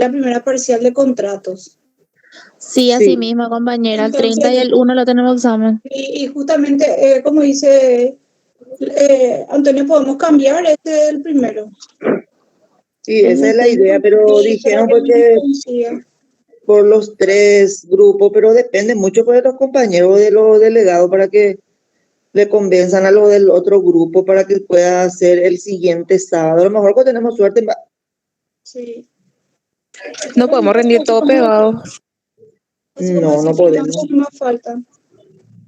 la primera parcial de contratos. Sí, así Sí. mismo, compañera. El Entonces, 30 y el 1 lo tenemos examen. Y justamente, como dice Antonio, podemos cambiar el primero. Sí, esa es la idea, pero Sí, dijeron para que porque no coincida. por los 3 grupos, pero depende mucho pues, de los compañeros de los delegados para que le convenzan a los del otro grupo para que pueda hacer el siguiente sábado. A lo mejor cuando tenemos suerte, Sí. No podemos rendir todo pegado. Así como no decir, podemos. finanzas no más falta.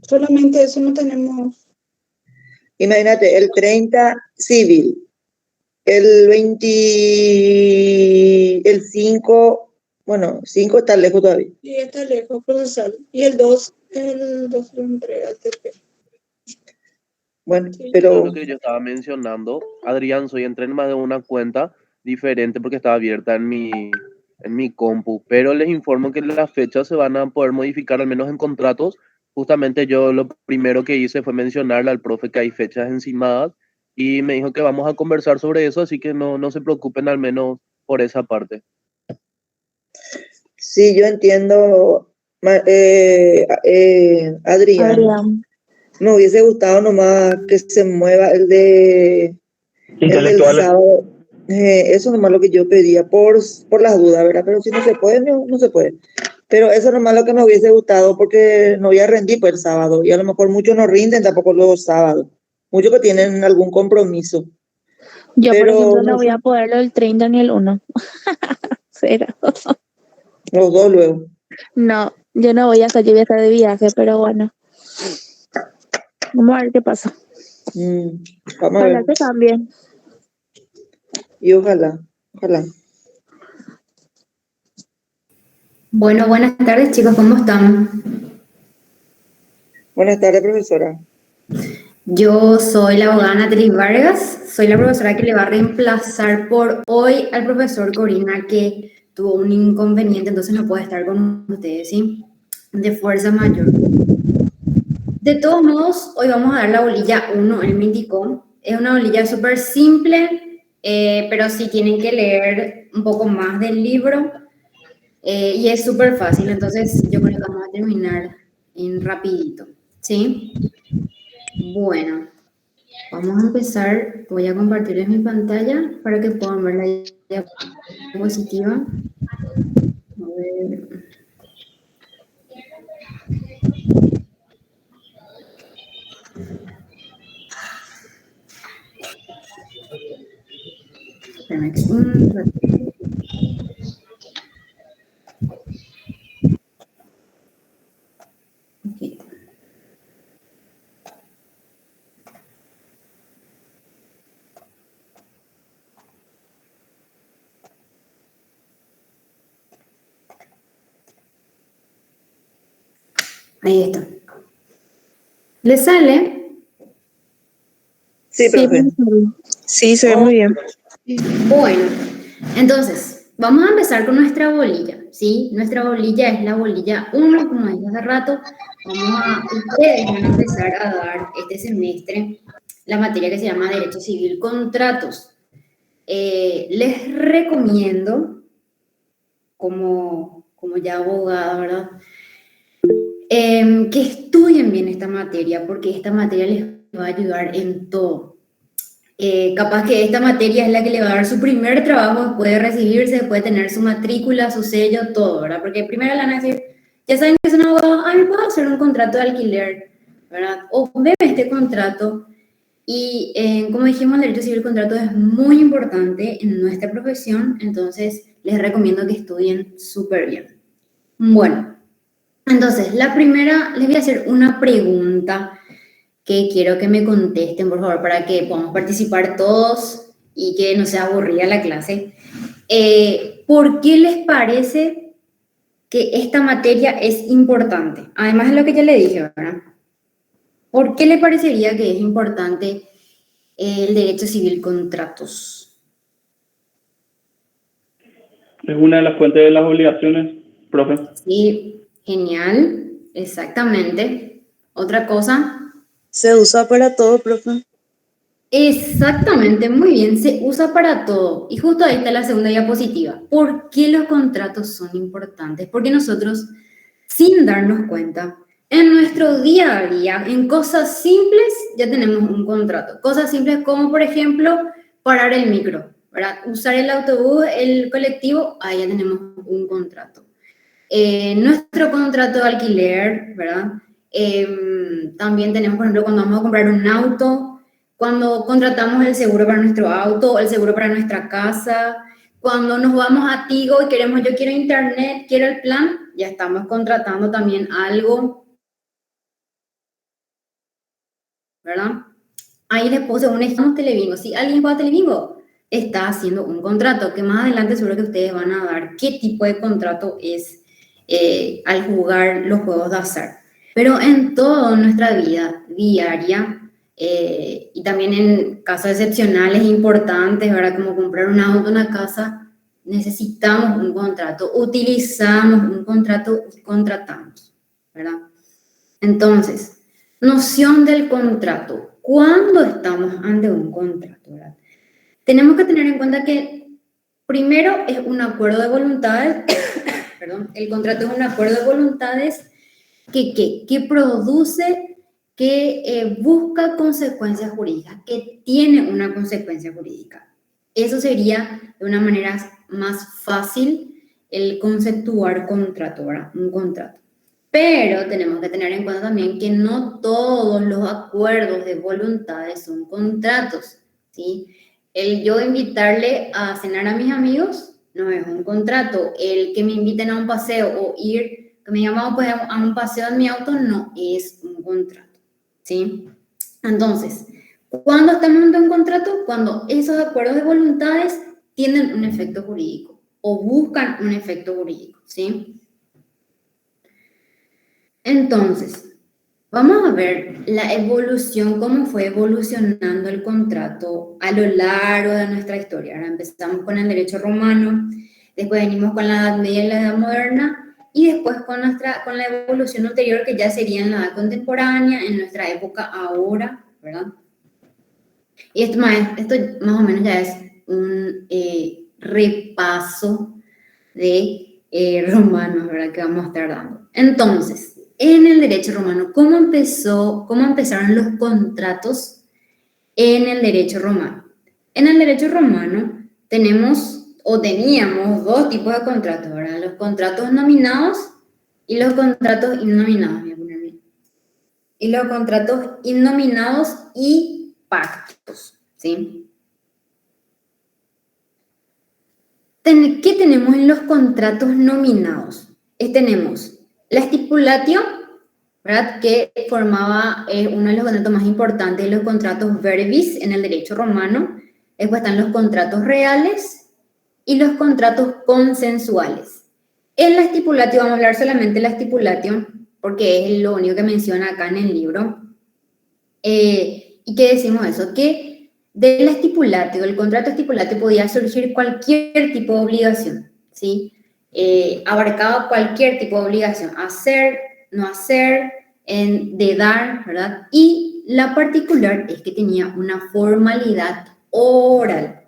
Solamente eso no tenemos. Imagínate, el 30 civil, el 20, el 5, bueno, 5 está lejos todavía. Y está lejos, procesal. Y el 2 lo entrega al TP. Bueno, Sí. Pero pero lo que yo estaba mencionando, Adrián, entré en más de una cuenta diferente porque estaba abierta en mi compu, pero les informo que las fechas se van a poder modificar, al menos en contratos. Justamente yo lo primero que hice fue mencionarle al profe que hay fechas encimadas y me dijo que vamos a conversar sobre eso, así que no se preocupen al menos por esa parte. sí, yo entiendo, Adrián. Adrián. Me hubiese gustado nomás que se mueva el del Intelectuales. sábado. Eso nomás lo que yo pedía por las dudas, ¿verdad? Pero si no se puede, no se puede. Pero eso nomás lo que me hubiese gustado porque no voy a rendir pues el sábado. Y a lo mejor muchos no rinden tampoco los sábados. Muchos que tienen algún compromiso. Yo, por Pero ejemplo, no no voy sé, a poder lo del 30 ni el 1. Cero. los dos luego. No, yo no voy a estar, yo voy a estar de viaje, pero bueno. Vamos a ver qué pasa. Vamos a Ojalá ver. que cambie. Y ojalá. Bueno, buenas tardes chicos, ¿cómo están? Buenas tardes, profesora. Yo soy la abogada Natalie Vargas, soy la profesora que le va a reemplazar por hoy al profesor Corina que tuvo un inconveniente, entonces no puede estar con ustedes, ¿sí? De fuerza mayor. De todos modos, hoy vamos a dar la bolilla 1, él me indicó. Es una bolilla súper simple, pero sí tienen que leer un poco más del libro y es súper fácil, entonces yo creo que vamos a terminar en rapidito, ¿sí? Bueno, vamos a empezar. Voy a compartirles mi pantalla para que puedan ver la diapositiva. A ver. Espérame un ratito. Okay. Ahí está. ¿Le sale? Sí, profe. Sí, se ve muy bien. Bueno, entonces, vamos a empezar con nuestra bolilla, ¿sí? Nuestra bolilla es la bolilla 1, como dije hace rato. Ustedes van a empezar a dar este semestre la materia que se llama Derecho Civil Contratos. Les recomiendo, como ya abogada, ¿verdad? Que estudien bien esta materia, porque esta materia les va a ayudar en todo. Capaz que esta materia es la que le va a dar su primer trabajo después de recibirse, después de tener su matrícula, su sello, todo, ¿verdad? Porque primero le van a decir, ya saben que son abogados, ¿me puedo hacer un contrato de alquiler? ¿Verdad? O veme este contrato. Y como dijimos, el derecho civil contrato es muy importante en nuestra profesión, entonces les recomiendo que estudien súper bien. Bueno, entonces, la primera, les voy a hacer una pregunta que quiero que me contesten, por favor, para que podamos participar todos y que no sea aburrida la clase. ¿Por qué les parece que esta materia es importante? Además de lo que ya le dije, ¿verdad? ¿Por qué le parecería que es importante el derecho civil contratos? Es una de las fuentes de las obligaciones, profe. Sí, genial, exactamente. ¿Otra cosa? Se usa para todo, profe. Exactamente, muy bien, se usa para todo. Y justo ahí está la segunda diapositiva. ¿Por qué los contratos son importantes? Porque nosotros, sin darnos cuenta, en nuestro día a día, en cosas simples, ya tenemos un contrato. Cosas simples como, por ejemplo, parar el micro, ¿verdad? Usar el autobús, el colectivo, ahí ya tenemos un contrato. Nuestro contrato de alquiler, ¿verdad? También tenemos, por ejemplo, cuando vamos a comprar un auto, cuando contratamos el seguro para nuestro auto, el seguro para nuestra casa, cuando nos vamos a Tigo y queremos, yo quiero internet, quiero el plan, ya estamos contratando también algo, ¿verdad? Ahí les puse un ejemplo, Telebingo. Si alguien juega Telebingo, está haciendo un contrato, que más adelante seguro que ustedes van a dar qué tipo de contrato es al jugar los juegos de azar. Pero en toda nuestra vida diaria, y también en casos excepcionales importantes, ¿verdad? Como comprar un auto, una casa, necesitamos un contrato, utilizamos un contrato y contratamos, ¿verdad? Entonces, noción del contrato. ¿Cuándo estamos ante un contrato, ¿verdad? Tenemos que tener en cuenta que primero es un acuerdo de voluntades, perdón, el contrato es un acuerdo de voluntades que produce, que busca consecuencias jurídicas, que tiene una consecuencia jurídica. Eso sería de una manera más fácil el conceptuar contrato, ¿verdad? Un contrato. Pero tenemos que tener en cuenta también que no todos los acuerdos de voluntades son contratos, ¿sí? El yo invitarle a cenar a mis amigos no es un contrato. El que me inviten a un paseo o ir, que me llaman pues, a un paseo en mi auto, no es un contrato, ¿sí? Entonces, ¿cuándo estamos ante un contrato? Cuando esos acuerdos de voluntades tienen un efecto jurídico o buscan un efecto jurídico, ¿sí? Entonces, vamos a ver la evolución, cómo fue evolucionando el contrato a lo largo de nuestra historia. Ahora empezamos con el derecho romano, después venimos con la Edad Media y la Edad Moderna, y después con la evolución anterior, que ya sería en la Edad Contemporánea, en nuestra época ahora, ¿verdad? Y esto más o menos ya es un repaso de romanos, ¿verdad? Que vamos a estar dando. Entonces, en el derecho romano, ¿cómo empezaron los contratos en el derecho romano? En el derecho romano teníamos dos tipos de contratos, ¿verdad? Los contratos nominados y los contratos innominados. Voy a ponerme. Y los contratos innominados y pactos, ¿sí? ¿Qué tenemos en los contratos nominados? Tenemos la stipulatio, ¿verdad? Que formaba uno de los contratos más importantes de los contratos verbis en el derecho romano. Después están los contratos reales y los contratos consensuales. En la stipulatio vamos a hablar solamente de la stipulatio, porque es lo único que menciona acá en el libro. ¿Y qué decimos eso? Que de la stipulatio, del contrato stipulatio, podía surgir cualquier tipo de obligación, ¿sí? Abarcaba cualquier tipo de obligación, hacer, no hacer, de dar, ¿verdad? Y la particular es que tenía una formalidad oral.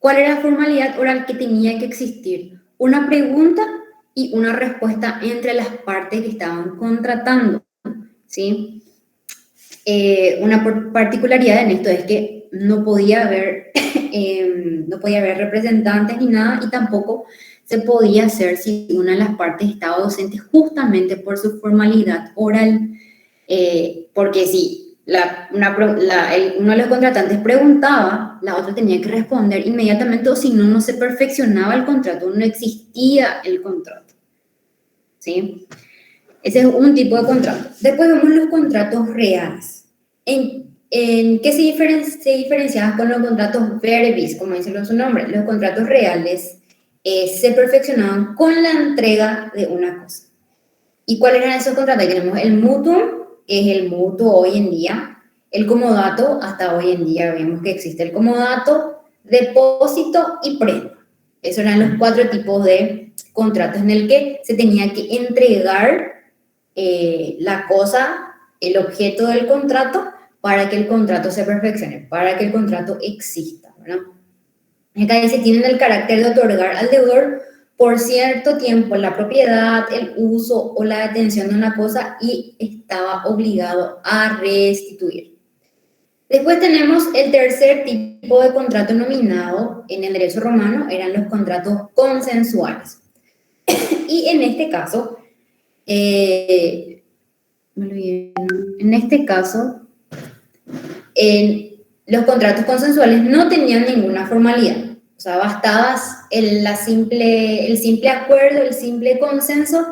¿Cuál era la formalidad oral que tenía que existir? Una pregunta y una respuesta entre las partes que estaban contratando, ¿sí? Una particularidad en esto es que no podía haber representantes ni nada, y tampoco se podía hacer si una de las partes estaba ausente, justamente por su formalidad oral, porque si uno de los contratantes preguntaba, la otra tenía que responder inmediatamente, o si no, no se perfeccionaba el contrato, no existía el contrato, ¿sí? Ese es un tipo de contrato. Después vemos los contratos reales. ¿En qué se diferenciaba con los contratos verbis, como dice su nombre? Los contratos reales se perfeccionaban con la entrega de una cosa. ¿Y cuáles eran esos contratos? Tenemos el mutuum, que es el mutuo hoy en día, el comodato, hasta hoy en día vemos que existe el comodato, depósito y prenda. Esos eran los 4 tipos de contratos en el que se tenía que entregar la cosa, el objeto del contrato, para que el contrato se perfeccione, para que el contrato exista, ¿verdad? Acá dice, tienen el carácter de otorgar al deudor por cierto tiempo la propiedad, el uso o la detención de una cosa y estaba obligado a restituir. Después tenemos el tercer tipo de contrato nominado en el derecho romano, eran los contratos consensuales. Y en este caso, los contratos consensuales no tenían ninguna formalidad. O sea, bastaba el simple acuerdo, el simple consenso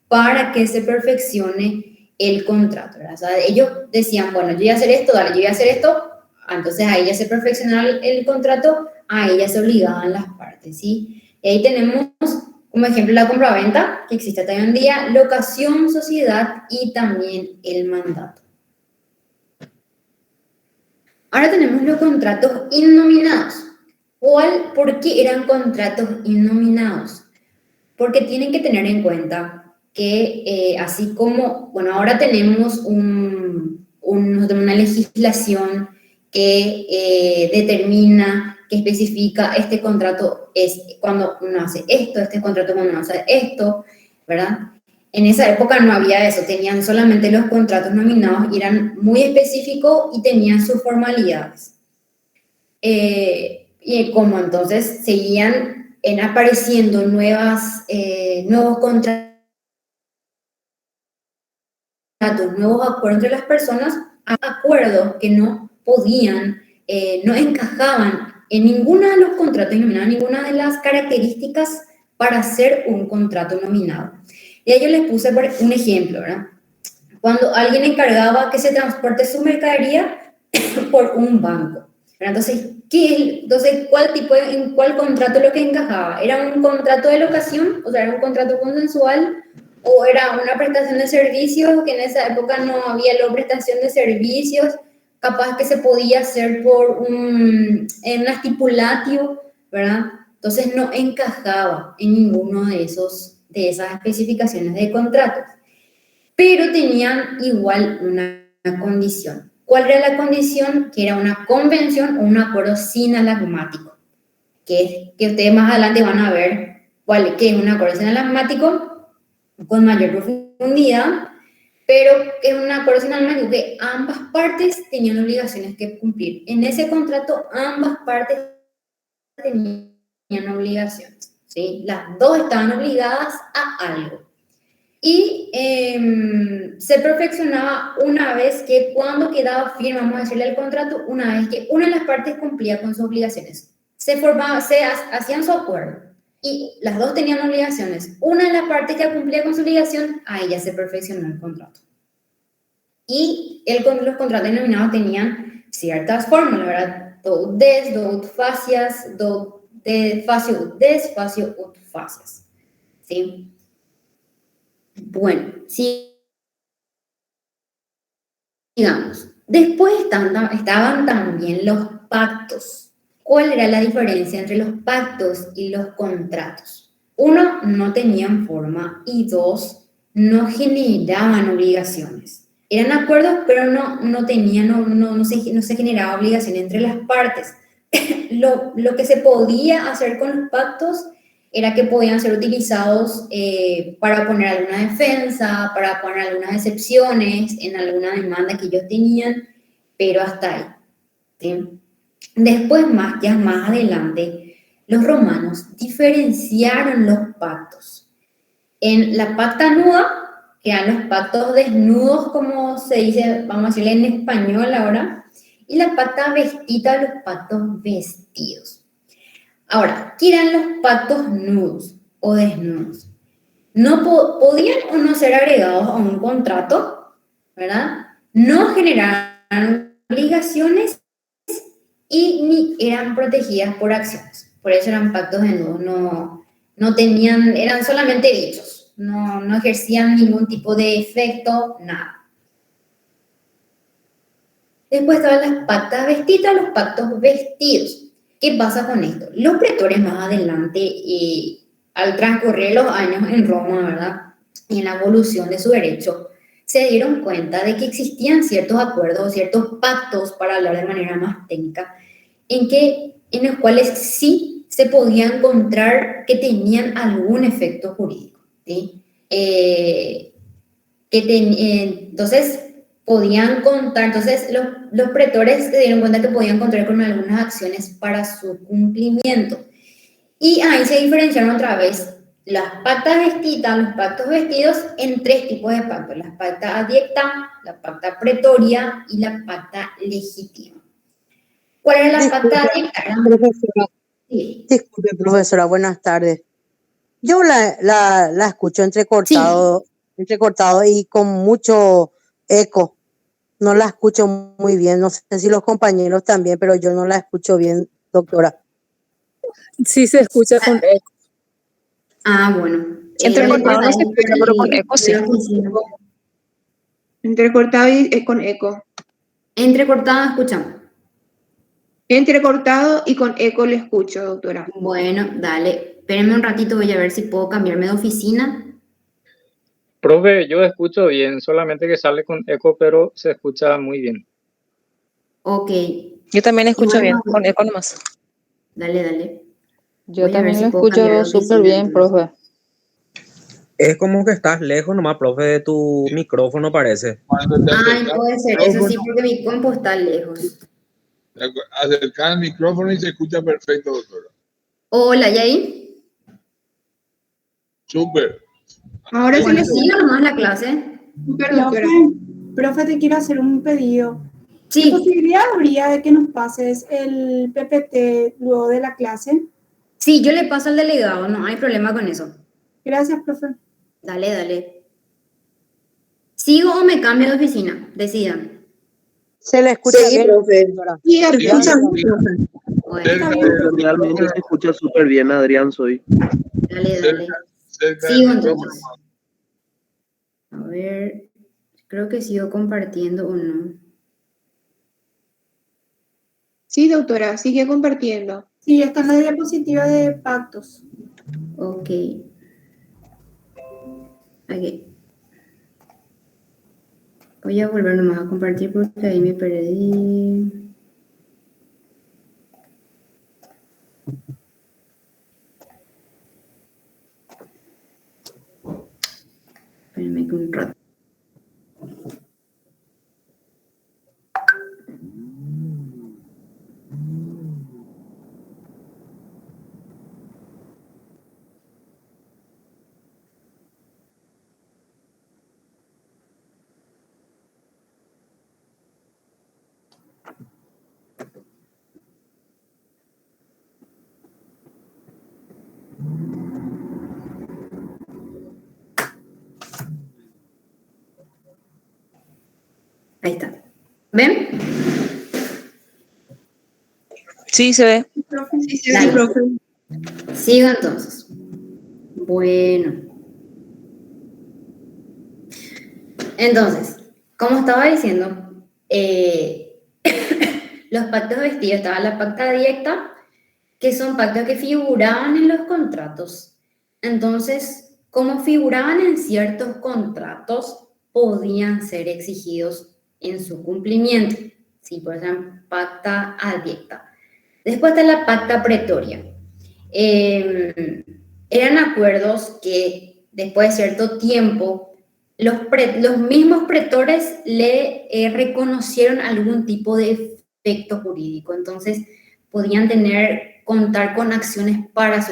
para que se perfeccione el contrato, ¿verdad? O sea, ellos decían, bueno, yo voy a hacer esto, dale, yo voy a hacer esto, entonces ahí ya se perfeccionaba el contrato, ahí ya se obligaban las partes, ¿sí? Y ahí tenemos como ejemplo la compraventa, que existe hasta hoy en día, locación, sociedad y también el mandato. Ahora tenemos los contratos innominados. ¿Por qué eran contratos innominados? Porque tienen que tener en cuenta que así como, bueno, ahora tenemos una legislación que determina, que especifica este contrato es cuando uno hace esto, este contrato cuando uno hace esto, ¿verdad? En esa época no había eso, tenían solamente los contratos nominados y eran muy específicos y tenían sus formalidades. Y como entonces seguían apareciendo nuevos contratos, nuevos acuerdos entre las personas, acuerdos que no podían, no encajaban en ninguno de los contratos nominados, ninguna de las características para hacer un contrato nominado. Y ahí yo les puse un ejemplo, ¿verdad? Cuando alguien encargaba que se transporte su mercadería por un banco, ¿verdad? Entonces, ¿en cuál contrato lo que encajaba? ¿Era un contrato de locación? O sea, ¿era un contrato consensual? ¿O era una prestación de servicios? Que en esa época no había la prestación de servicios, capaz que se podía hacer en un estipulatio, ¿verdad? Entonces no encajaba en ninguno de esas especificaciones de contratos. Pero tenían igual una condición. ¿Cuál era la condición? Que era una convención o un acuerdo sinalagmático, que ustedes más adelante van a ver qué es un acuerdo sinalagmático con mayor profundidad, pero es un acuerdo sinalagmático que ambas partes tenían obligaciones que cumplir. En ese contrato ambas partes tenían obligaciones, ¿sí? Las dos estaban obligadas a algo. Y se perfeccionaba una vez que cuando quedaba firme, vamos a decirle el contrato, una vez que una de las partes cumplía con sus obligaciones. Hacían su acuerdo y las dos tenían obligaciones. Una de las partes que cumplía con su obligación, ahí ya se perfeccionó el contrato. Y los contratos denominados tenían ciertas fórmulas, ¿verdad? Do ut des, do ut facias, do de facio ut des, facio ut facias. ¿Sí? Bueno, sigamos. Después estaban también los pactos. ¿Cuál era la diferencia entre los pactos y los contratos? Uno, no tenían forma y dos, no generaban obligaciones. Eran acuerdos, pero no se generaba obligación entre las partes. Lo que se podía hacer con los pactos era que podían ser utilizados para poner alguna defensa, para poner algunas excepciones en alguna demanda que ellos tenían, pero hasta ahí, ¿sí? Después, ya más adelante, los romanos diferenciaron los pactos. En la pacta nuda, que eran los pactos desnudos, como se dice, vamos a decirle en español ahora, y la pacta vestita, los pactos vestidos. Ahora, ¿qué eran los pactos nudos o desnudos? No podían o no ser agregados a un contrato, ¿verdad? No generaban obligaciones y ni eran protegidas por acciones. Por eso eran pactos desnudos, eran solamente dichos, no ejercían ningún tipo de efecto, nada. Después estaban las pactas vestidas, los pactos vestidos. ¿Qué pasa con esto? Los pretores más adelante, al transcurrir los años en Roma, ¿verdad? Y en la evolución de su derecho, se dieron cuenta de que existían ciertos acuerdos, ciertos pactos, para hablar de manera más técnica, en los cuales sí se podía encontrar que tenían algún efecto jurídico, ¿sí? Entonces podían contar, entonces los pretores se dieron cuenta que podían contar con algunas acciones para su cumplimiento. Y ahí se diferenciaron otra vez las pactas vestidas, los pactos vestidos, en tres tipos de pactos: la pacta adiecta, la pacta pretoria y la pacta legítima. ¿Cuál era la pacta adiecta? Profesora, Sí. disculpe, profesora, buenas tardes. Yo la escucho entrecortado y con mucho eco. No la escucho muy bien. No sé si los compañeros también, pero yo no la escucho bien, doctora. Sí se escucha con eco. Ah, bueno. Entrecortado no se escucha, pero con eco sí. Entrecortado y con eco. Entrecortado, escuchamos. Entrecortado y con eco le escucho, doctora. Bueno, dale. Espérenme un ratito, voy a ver si puedo cambiarme de oficina. Profe, yo escucho bien, solamente que sale con eco, pero se escucha muy bien. Ok. Yo también escucho Bueno, bien, con eco nomás. Dale. Yo Voy a ver también si lo puedo cambiar de escucho súper oficina, bien, entonces. profe. Es como que estás lejos nomás, profe, de tu micrófono, parece. Ay, puede ser, eso sí, porque mi compu está lejos. Acercar el micrófono y se escucha perfecto, doctora. Hola, ¿y ahí? Súper. Ahora sí Bueno, le sigue nomás la clase. Súper, doctora. Profe, te quiero hacer un pedido. ¿Qué Sí, posibilidad habría de que nos pases el PPT luego de la clase? sí, yo le paso al delegado, no hay problema con eso. Gracias, profe. Dale. ¿Sigo o me cambio de oficina? Decidan. Se le escucha bien, profe. Sí, escucha bien, profe. Bueno, Realmente se escucha súper bien, Adrián, soy. dale. Cerca Sigo del entonces. micrófono. A ver, creo que sigo compartiendo o no. Sí, doctora, sigue compartiendo. Sí, está en la diapositiva de pactos. Ok. Aquí. Voy a volver nomás a compartir porque ahí me perdí. Espérenme que un rato. Ahí está. ¿Ven? Sí, se ve. Sí, sí, profe. Sigo entonces. Bueno. Entonces, como estaba diciendo, los pactos vestidos, estaba la pacta directa, que son pactos que figuraban en los contratos. Entonces, como figuraban en ciertos contratos, podían ser exigidos en su cumplimiento. Sí, por ejemplo, pacta adiecta. Después está la pacta pretoria. Eran acuerdos que después de cierto tiempo los mismos pretores le reconocieron algún tipo de efecto jurídico. Entonces podían contar con acciones para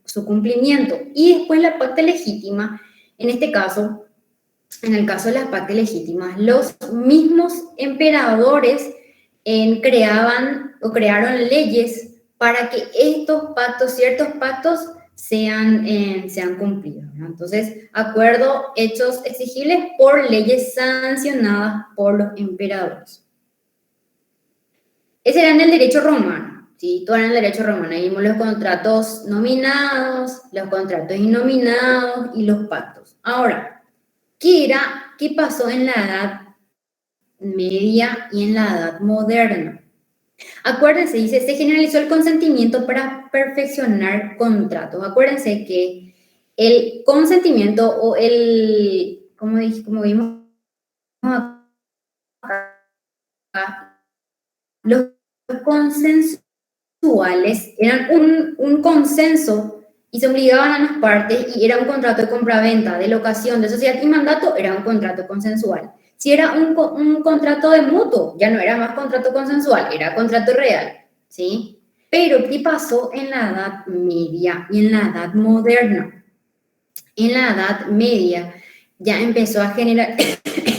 su cumplimiento. Y después la pacta legítima, en este caso, en el caso de las pactas legítimas, los mismos emperadores crearon leyes para que estos pactos, ciertos pactos, sean cumplidos, ¿no? Entonces, hechos exigibles por leyes sancionadas por los emperadores. Ese era en el derecho romano, ¿sí? Todo era en el derecho romano. Ahí vimos los contratos nominados, los contratos innominados y los pactos. Ahora, ¿qué pasó en la Edad Media y en la Edad Moderna? Acuérdense, dice, se generalizó el consentimiento para perfeccionar contratos. Acuérdense que el consentimiento o como vimos acá, los consensuales eran un consenso y se obligaban a las partes y era un contrato de compraventa, de locación, de sociedad y mandato, era un contrato consensual. Si era un contrato de mutuo, ya no era más contrato consensual, era contrato real, ¿sí? Pero, ¿qué pasó en la Edad Media y en la Edad Moderna? En la Edad Media ya empezó a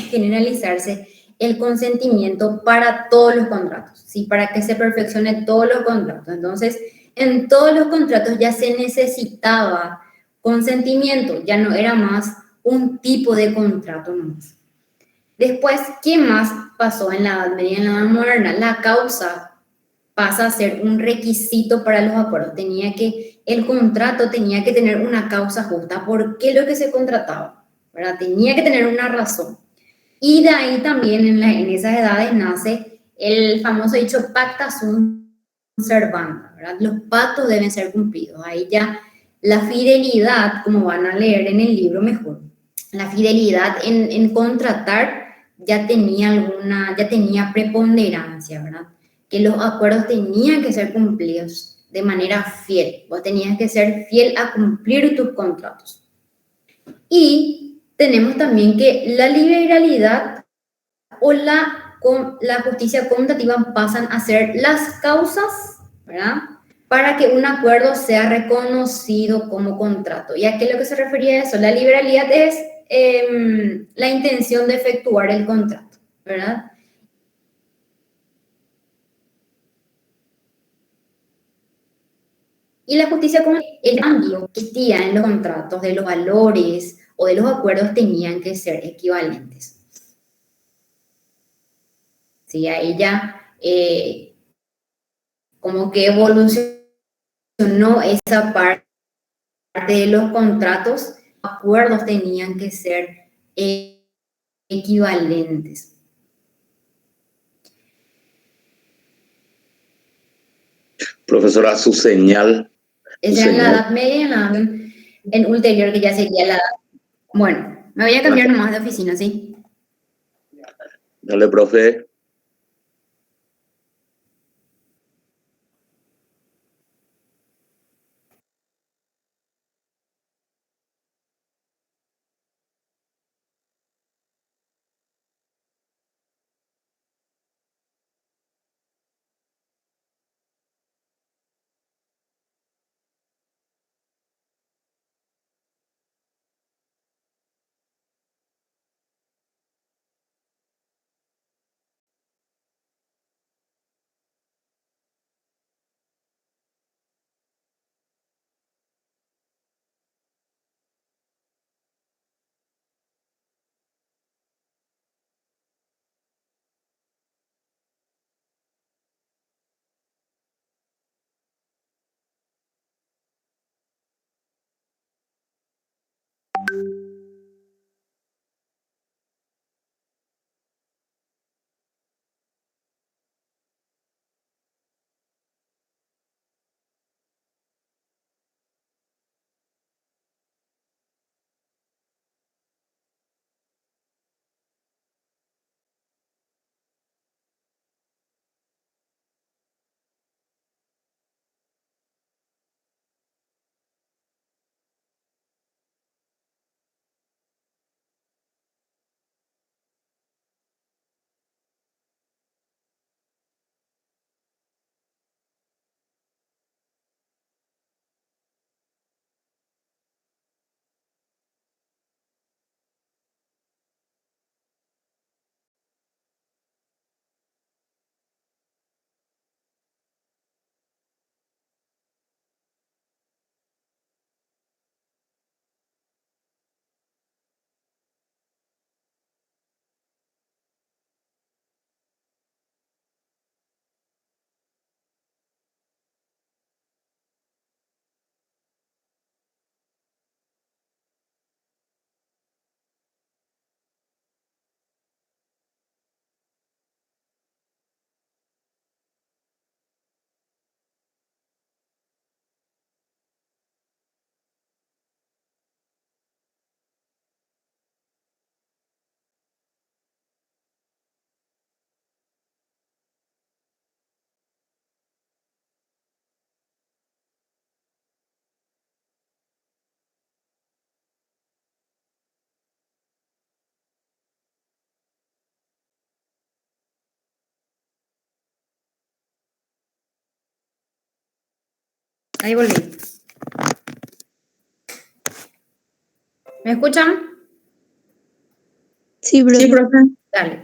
generalizarse el consentimiento para todos los contratos, ¿sí? Para que se perfeccione todos los contratos. Entonces, en todos los contratos ya se necesitaba consentimiento, ya no era más un tipo de contrato más. Después, ¿qué más pasó en la Edad Media y en la Edad Moderna? La causa pasa a ser un requisito para los acuerdos. El contrato tenía que tener una causa justa. ¿Por qué lo que se contrataba? ¿Verdad? Tenía que tener una razón. Y de ahí también en esas edades nace el famoso dicho pacta sunt servanda, ¿verdad? Los pactos deben ser cumplidos. Ahí ya la fidelidad, como van a leer en el libro mejor, la fidelidad en contratar ya tenía preponderancia, ¿verdad? Que los acuerdos tenían que ser cumplidos de manera fiel. Vos tenías que ser fiel a cumplir tus contratos. Y tenemos también que la liberalidad o la justicia conmutativa pasan a ser las causas, ¿verdad? Para que un acuerdo sea reconocido como contrato. ¿Y a qué es lo que se refería a eso? La liberalidad es la intención de efectuar el contrato, ¿verdad? Y la justicia como el cambio que existía en los contratos de los valores o de los acuerdos tenían que ser equivalentes. Sí, ahí ya como que evolucionó esa parte de los contratos, acuerdos tenían que ser equivalentes. Profesora, su señal. Esa es la Edad Media, en ulterior que ya sería la edad. Bueno, me voy a cambiar nomás de oficina, ¿sí? Dale, profe. Ahí volví. ¿Me escuchan? Sí, profe. Sí, profe. Dale.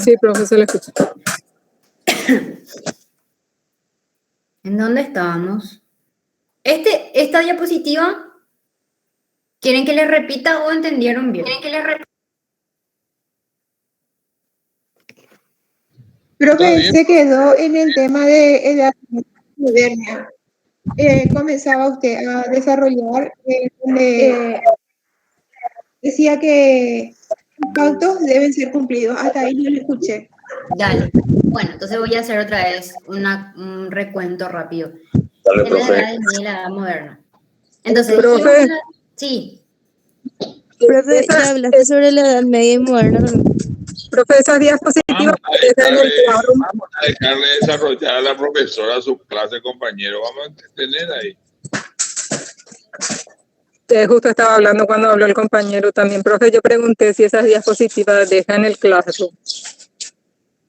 Sí, profe, se le escucha. ¿En dónde estábamos? Esta diapositiva, ¿quieren que les repita o entendieron bien? Profe, se quedó en el tema de edad moderna. Comenzaba usted a desarrollar, donde decía que los pactos deben ser cumplidos. Hasta ahí yo lo escuché. Dale. Bueno, entonces voy a hacer otra vez un recuento rápido. Dale, En la profe. edad media y la edad moderna. Entonces, Profe. dijimos sí. Profe, ya hablaste sobre la Edad Media y Moderna también. Profe, esas diapositivas están en el cuadro. Vamos a dejarle desarrollar a la profesora su clase, compañero. Vamos a tener ahí. Usted justo estaba hablando cuando habló el compañero también. Profe, yo pregunté si esas diapositivas dejan el classroom.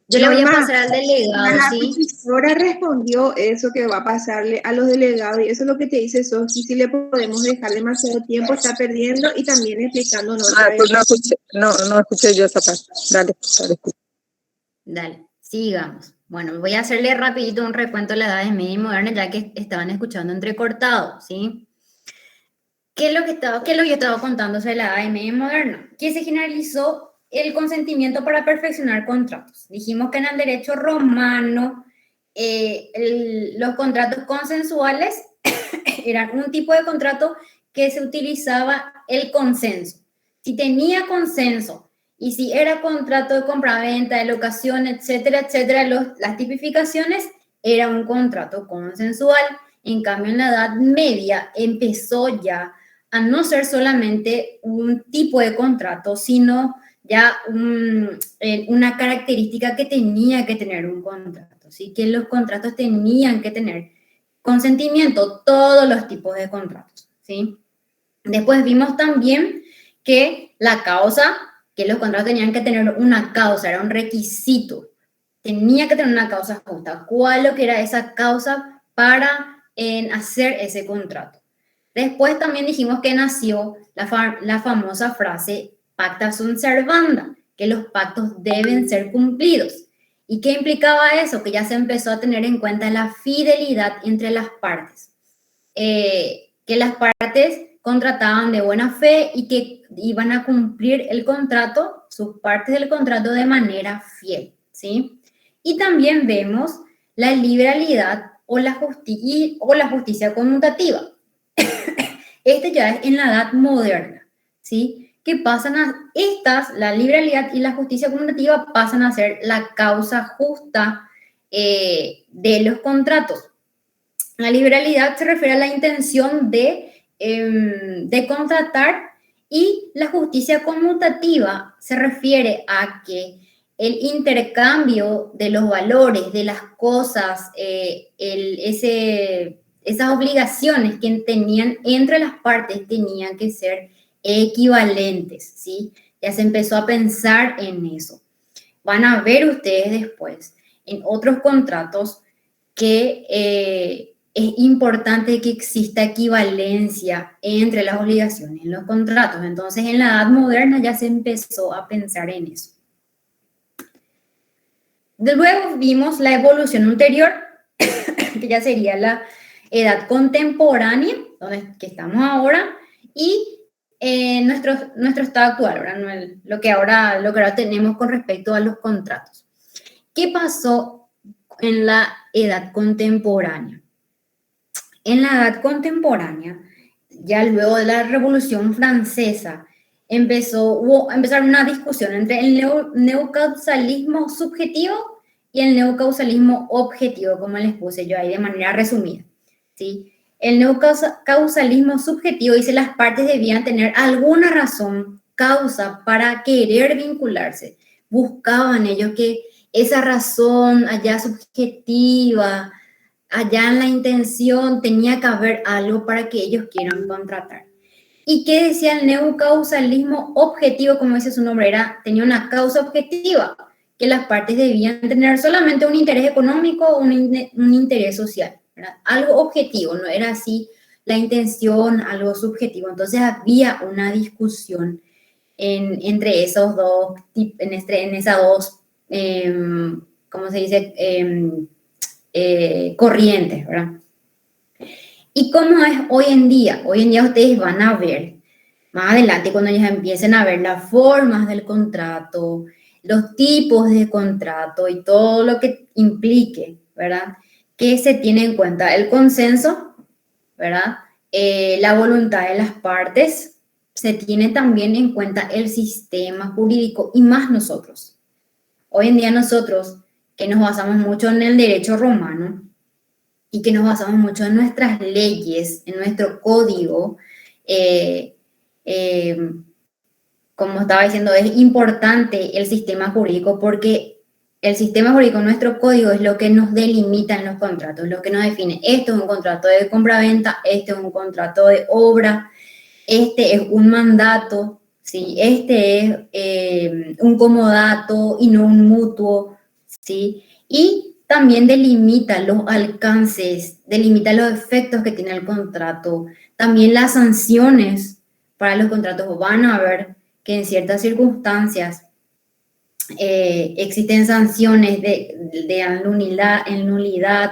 Yo le voy a Norma, pasar al delegado, la ¿sí? profesora respondió eso que va a pasarle a los delegados y eso es lo que te dice Sofi. Si le podemos dejar demasiado tiempo, está perdiendo y también explicándonos. Pues no escuché yo esa parte. Dale. Dale, sigamos. Bueno, voy a hacerle rapidito un recuento de la edad media y moderna ya que estaban escuchando entrecortado, ¿sí? ¿Qué es lo que yo estaba contando sobre la edad media y moderna? Que se generalizó el consentimiento para perfeccionar contratos. Dijimos que en el derecho romano los contratos consensuales eran un tipo de contrato que se utilizaba el consenso. Si tenía consenso y si era contrato de compraventa, de locación, etcétera, etcétera, las tipificaciones, era un contrato consensual. En cambio, en la Edad Media empezó ya a no ser solamente un tipo de contrato, sino ya una característica que tenía que tener un contrato, ¿sí? Que los contratos tenían que tener consentimiento, todos los tipos de contratos, ¿sí? Después vimos también que la causa, que los contratos tenían que tener una causa, era un requisito, tenía que tener una causa justa. ¿Cuál lo que era esa causa para hacer ese contrato? Después también dijimos que nació la famosa frase pacta sunt servanda, que los pactos deben ser cumplidos. ¿Y qué implicaba eso? Que ya se empezó a tener en cuenta la fidelidad entre las partes. Que las partes contrataban de buena fe y que iban a cumplir el contrato, sus partes del contrato de manera fiel, ¿sí? Y también vemos la liberalidad o la justicia conmutativa. Este ya es en la edad moderna, ¿sí? Que pasan la liberalidad y la justicia conmutativa pasan a ser la causa justa de los contratos. La liberalidad se refiere a la intención de contratar y la justicia conmutativa se refiere a que el intercambio de los valores, de las cosas, esas obligaciones que tenían entre las partes tenían que ser equivalentes, ¿sí? Ya se empezó a pensar en eso. Van a ver ustedes después en otros contratos que es importante que exista equivalencia entre las obligaciones en los contratos. Entonces, en la Edad Moderna ya se empezó a pensar en eso. Luego vimos la evolución ulterior, que ya sería la Edad Contemporánea, que estamos ahora, y nuestro estado actual, ¿verdad? Lo que ahora tenemos con respecto a los contratos. ¿Qué pasó en la Edad Contemporánea? En la Edad Contemporánea, ya luego de la Revolución Francesa, empezaron una discusión entre el neocausalismo subjetivo y el neocausalismo objetivo, como les puse yo ahí de manera resumida, ¿sí? El neocausalismo subjetivo dice que las partes debían tener alguna razón, causa para querer vincularse. Buscaban ellos que esa razón allá subjetiva, allá en la intención, tenía que haber algo para que ellos quieran contratar. ¿Y qué decía el neocausalismo objetivo? Como dice su nombre, tenía una causa objetiva, que las partes debían tener solamente un interés económico o un interés social. ¿verdad? Algo objetivo, no era así la intención, algo subjetivo. Entonces había una discusión entre esos dos, en esas dos, ¿cómo se dice? Corrientes, ¿verdad? ¿Y cómo es hoy en día? Hoy en día ustedes van a ver, más adelante cuando ellos empiecen a ver las formas del contrato, los tipos de contrato y todo lo que implique, ¿verdad? Que se tiene en cuenta el consenso, ¿verdad? La voluntad de las partes, se tiene también en cuenta el sistema jurídico y más nosotros. Hoy en día nosotros, que nos basamos mucho en el derecho romano y que nos basamos mucho en nuestras leyes, en nuestro código, como estaba diciendo, es importante el sistema jurídico porque el sistema jurídico, nuestro código, es lo que nos delimita en los contratos, lo que nos define. Esto es un contrato de compra-venta, este es un contrato de obra, este es un mandato, ¿sí? Este es un comodato y no un mutuo, ¿sí? Y también delimita los alcances, delimita los efectos que tiene el contrato, también las sanciones para los contratos. Van a ver que en ciertas circunstancias existen sanciones de nulidad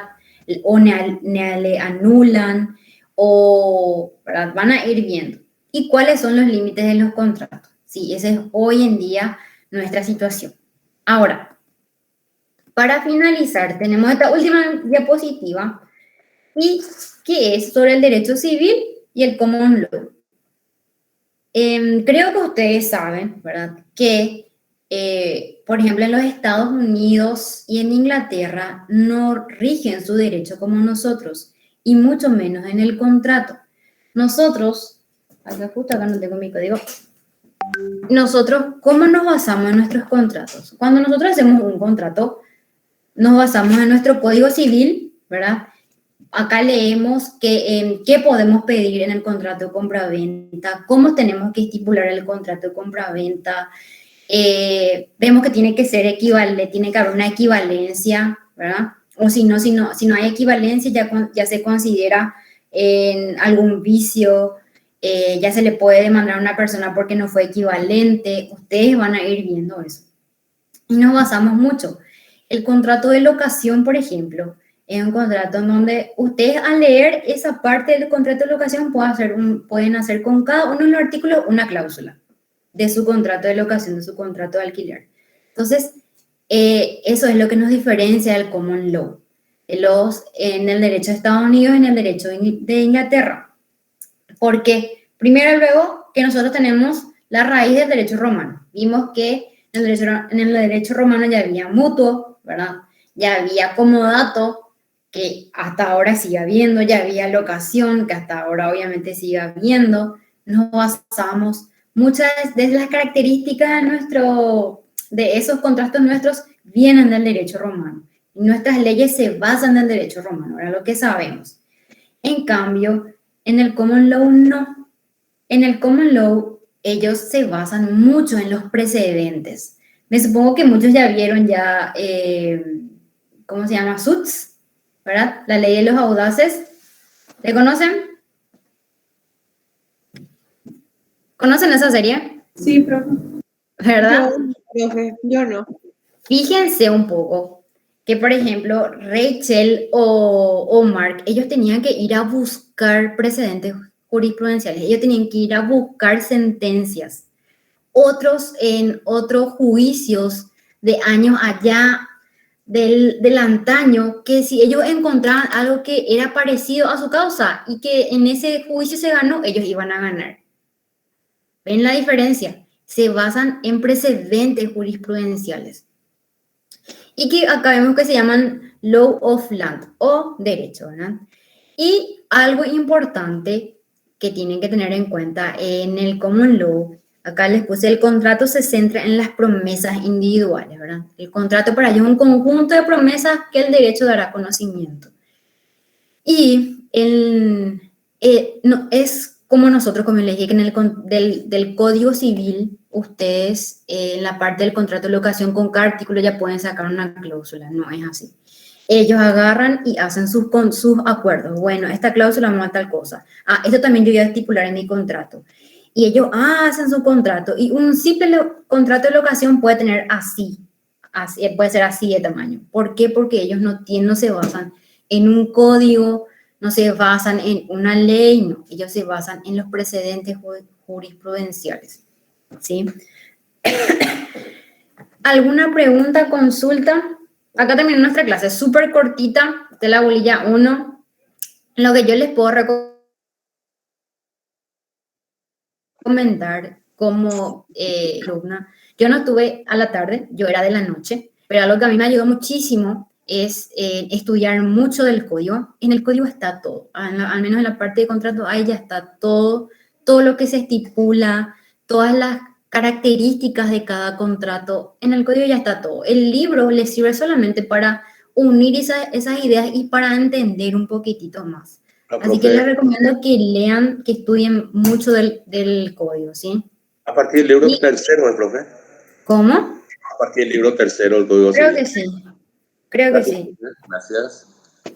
o le anulan o, ¿verdad? Van a ir viendo. ¿Y cuáles son los límites de los contratos? Sí, esa es hoy en día nuestra situación. Ahora, para finalizar, tenemos esta última diapositiva, y que es sobre el derecho civil y el common law. Creo que ustedes saben, ¿verdad?, que, por ejemplo, en los Estados Unidos y en Inglaterra no rigen su derecho como nosotros, y mucho menos en el contrato. Nosotros, justo acá no tengo mi código, nosotros, ¿cómo nos basamos en nuestros contratos? Cuando nosotros hacemos un contrato, nos basamos en nuestro código civil, ¿verdad? Acá leemos qué podemos pedir en el contrato de compra-venta, cómo tenemos que estipular el contrato de compra-venta. Vemos que tiene que ser equivalente, tiene que haber una equivalencia, ¿verdad? O si no hay equivalencia, ya se considera en algún vicio, ya se le puede demandar a una persona porque no fue equivalente. Ustedes van a ir viendo eso. Y nos basamos mucho. El contrato de locación, por ejemplo, es un contrato en donde ustedes, al leer esa parte del contrato de locación, pueden hacer con cada uno de los artículos una cláusula de su contrato de locación, de su contrato de alquiler. Entonces, eso es lo que nos diferencia del common law, en el derecho de Estados Unidos y en el derecho de Inglaterra. Porque, primero, luego, que nosotros tenemos la raíz del derecho romano. Vimos que en el derecho romano ya había mutuo, ¿verdad? Ya había comodato, que hasta ahora sigue habiendo, ya había locación, que hasta ahora obviamente sigue habiendo. Nos basamos, muchas de las características de esos contratos nuestros vienen del derecho romano. Y nuestras leyes se basan en el derecho romano, era lo que sabemos. En cambio, en el common law no. En el common law ellos se basan mucho en los precedentes. Me supongo que muchos ya vieron ¿cómo se llama? Suits, ¿verdad? La ley de los audaces. ¿Le conocen? ¿Conocen esa serie? Sí, profe. ¿Verdad? Yo no. Fíjense un poco que, por ejemplo, Rachel o Mark, ellos tenían que ir a buscar precedentes jurisprudenciales, ellos tenían que ir a buscar sentencias. Otros en otros juicios de años allá, del antaño, que si ellos encontraban algo que era parecido a su causa y que en ese juicio se ganó, ellos iban a ganar. ¿Ven la diferencia? Se basan en precedentes jurisprudenciales. Y que acá vemos que se llaman law of land o derecho, ¿verdad? Y algo importante que tienen que tener en cuenta en el common law, acá les puse, el contrato se centra en las promesas individuales, ¿verdad? El contrato para ellos es un conjunto de promesas que el derecho dará conocimiento. Y no, es como nosotros, como les dije, que en del Código Civil, ustedes en la parte del contrato de locación con cada artículo ya pueden sacar una cláusula, no es así. ellos agarran y hacen con sus acuerdos. Bueno, esta cláusula vamos a tal cosa. Esto también yo voy a estipular en mi contrato. Y ellos hacen su contrato. Y un simple contrato de locación puede tener así, puede ser así de tamaño. ¿Por qué? Porque ellos no se basan en un código, no se basan en una ley, no. Ellos se basan en los precedentes jurisprudenciales. ¿Sí? ¿Alguna pregunta, consulta? Acá terminó nuestra clase, súper cortita, de la bolilla 1. Lo que yo les puedo recomendar como alumna, yo no estuve a la tarde, yo era de la noche, pero algo que a mí me ayudó muchísimo es estudiar mucho del código. En el código está todo, al menos en la parte de contrato, ahí ya está todo lo que se estipula, todas las características de cada contrato, en el código ya está todo. El libro les sirve solamente para unir esas ideas y para entender un poquitito más. Así que les recomiendo que lean, que estudien mucho del código, ¿sí? A partir del libro tercero, profe. ¿Cómo? A partir del libro tercero, el código Creo que sí. Creo que sí. Gracias.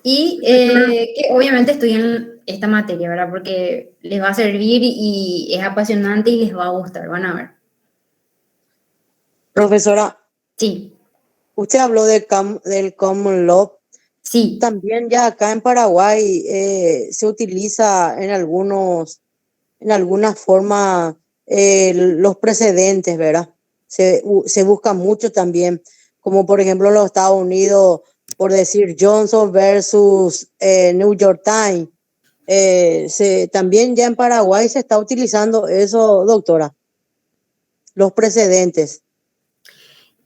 Y que obviamente estudien esta materia, ¿verdad? Porque les va a servir y es apasionante y les va a gustar, van a ver. Profesora. Sí. Usted habló del common law. Sí. También ya acá en Paraguay se utiliza en alguna forma los precedentes, ¿verdad? Se busca mucho también, como por ejemplo los Estados Unidos, por decir Johnson versus New York Times. También ya en Paraguay se está utilizando eso, doctora, los precedentes.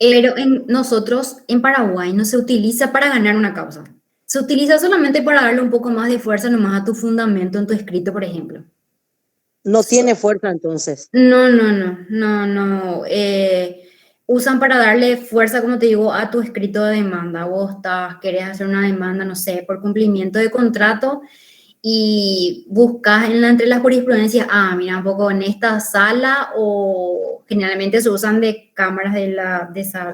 Pero nosotros en Paraguay no se utiliza para ganar una causa. Se utiliza solamente para darle un poco más de fuerza nomás a tu fundamento en tu escrito, por ejemplo. No tiene fuerza entonces. No. Usan para darle fuerza, como te digo, a tu escrito de demanda. Vos querés hacer una demanda, no sé, por cumplimiento de contrato y buscas entre las jurisprudencias, mira, un poco en esta sala, o generalmente se usan de cámaras de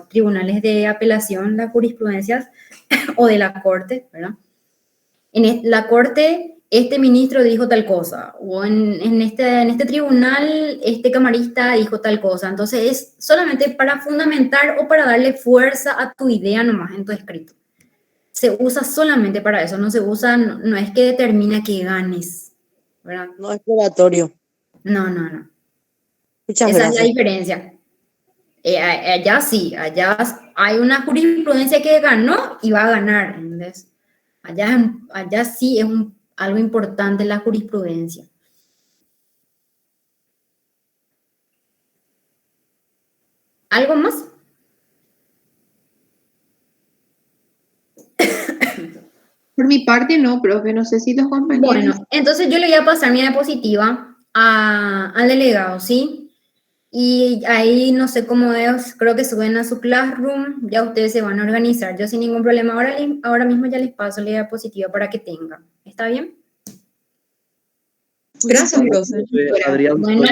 tribunales de apelación, las jurisprudencias, o de la corte, ¿verdad? En la corte, este ministro dijo tal cosa, o en este tribunal, este camarista dijo tal cosa. Entonces es solamente para fundamentar o para darle fuerza a tu idea nomás en tu escrito. Se usa solamente para eso, no se usa, no es que determina que ganes, ¿verdad? No es probatorio. No. Muchas Esa gracias. es la diferencia. Allá sí, allá hay una jurisprudencia que ganó y va a ganar, ¿entendés? Allá sí es algo importante la jurisprudencia. ¿Algo más? Por mi parte no, profe, no sé si los compañeros... Bueno, entonces yo le voy a pasar mi diapositiva al delegado, ¿sí? Y ahí no sé cómo es, creo que suben a su Classroom, ya ustedes se van a organizar. Yo sin ningún problema, ahora mismo ya les paso la diapositiva para que tengan. ¿Está bien? Gracias, profe. Adrián, Bueno,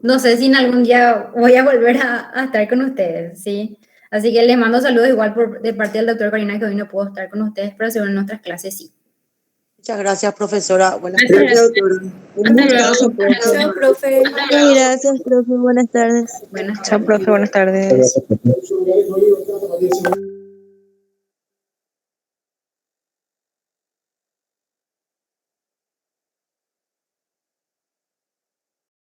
no sé si en algún día voy a volver a estar con ustedes, ¿sí? Así que les mando saludos igual de parte del doctor Karina, que hoy no puedo estar con ustedes, pero seguro en nuestras clases sí. Muchas gracias, profesora. Buenas Gracias. tardes, doctora. Chao, profe. Gracias, profe. Buenas tardes. Buenas tardes. Chao, profe, buenas tardes.